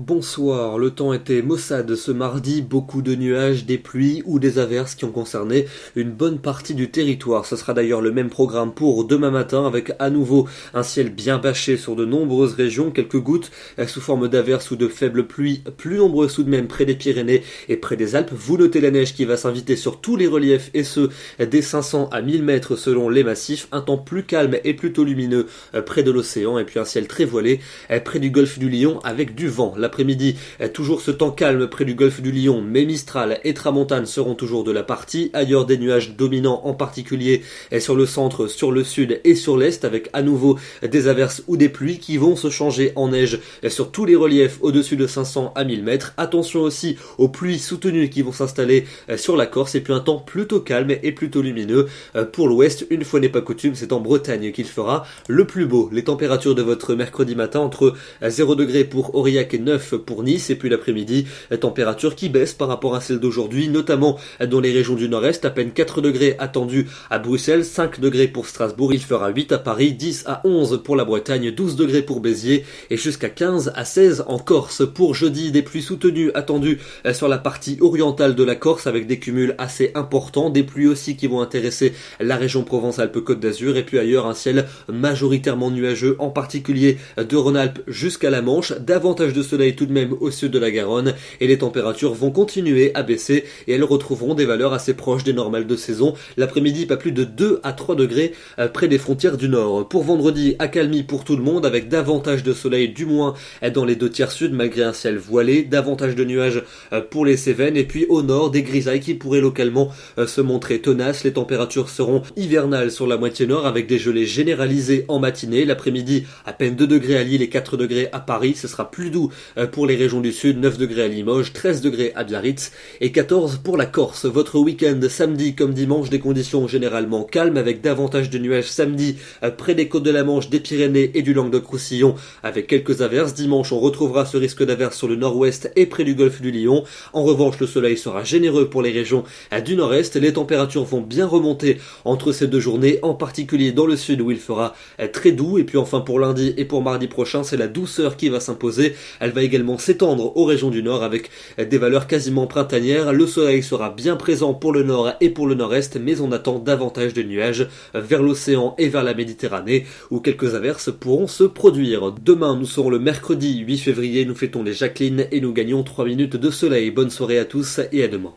bonsoir. Le temps était maussade ce mardi, beaucoup de nuages, des pluies ou des averses qui ont concerné une bonne partie du territoire. Ce sera d'ailleurs le même programme pour demain matin avec à nouveau un ciel bien bâché sur de nombreuses régions, quelques gouttes sous forme d'averses ou de faibles pluies, plus nombreuses tout de même près des Pyrénées et près des Alpes. Vous notez la neige qui va s'inviter sur tous les reliefs et ce des 500 à 1000 mètres selon les massifs. Un temps plus calme et plutôt lumineux près de l'océan et puis un ciel très voilé près du golfe du Lion avec du vent. L'après-midi, toujours ce temps calme près du golfe du Lion, mais Mistral et Tramontane seront toujours de la partie. Ailleurs, des nuages dominants, en particulier sur le centre, sur le sud et sur l'est, avec à nouveau des averses ou des pluies qui vont se changer en neige sur tous les reliefs au-dessus de 500 à 1000 mètres. Attention aussi aux pluies soutenues qui vont s'installer sur la Corse et puis un temps plutôt calme et plutôt lumineux pour l'ouest. Une fois n'est pas coutume, c'est en Bretagne qu'il fera le plus beau. Les températures de votre mercredi matin entre 0 degrés pour Aurillac et 9 pour Nice, et puis l'après-midi, température qui baisse par rapport à celle d'aujourd'hui, notamment dans les régions du nord-est, à peine 4 degrés attendus à Bruxelles, 5 degrés pour Strasbourg, il fera 8 à Paris, 10 à 11 pour la Bretagne, 12 degrés pour Béziers, et jusqu'à 15 à 16 en Corse. Pour jeudi, des pluies soutenues attendues sur la partie orientale de la Corse, avec des cumuls assez importants, des pluies aussi qui vont intéresser la région Provence-Alpes-Côte d'Azur, et puis ailleurs un ciel majoritairement nuageux, en particulier de Rhône-Alpes jusqu'à la Manche, davantage de soleil tout de même au sud de la Garonne et les températures vont continuer à baisser et elles retrouveront des valeurs assez proches des normales de saison. L'après-midi, pas plus de 2 à 3 degrés près des frontières du nord. Pour vendredi, accalmie pour tout le monde avec davantage de soleil du moins dans les deux tiers sud malgré un ciel voilé, davantage de nuages pour les Cévennes et puis au nord des grisailles qui pourraient localement se montrer tenaces. Les températures seront hivernales sur la moitié nord avec des gelées généralisées en matinée. L'après-midi, à peine 2 degrés à Lille et 4 degrés à Paris. Ce sera plus doux pour les régions du sud, 9 degrés à Limoges, 13 degrés à Biarritz et 14 pour la Corse. Votre week-end samedi comme dimanche, des conditions généralement calmes avec davantage de nuages samedi près des côtes de la Manche, des Pyrénées et du Languedoc-Roussillon avec quelques averses. Dimanche, on retrouvera ce risque d'averses sur le nord-ouest et près du golfe du Lion. En revanche, le soleil sera généreux pour les régions du nord-est. Les températures vont bien remonter entre ces deux journées, en particulier dans le sud où il fera très doux. Et puis enfin pour lundi et pour mardi prochain, c'est la douceur qui va s'imposer. Elle va également s'étendre aux régions du nord avec des valeurs quasiment printanières. Le soleil sera bien présent pour le nord et pour le nord-est, mais on attend davantage de nuages vers l'océan et vers la Méditerranée où quelques averses pourront se produire. Demain, nous serons le mercredi 8 février, nous fêtons les Jacqueline et nous gagnons 3 minutes de soleil. Bonne soirée à tous et à demain.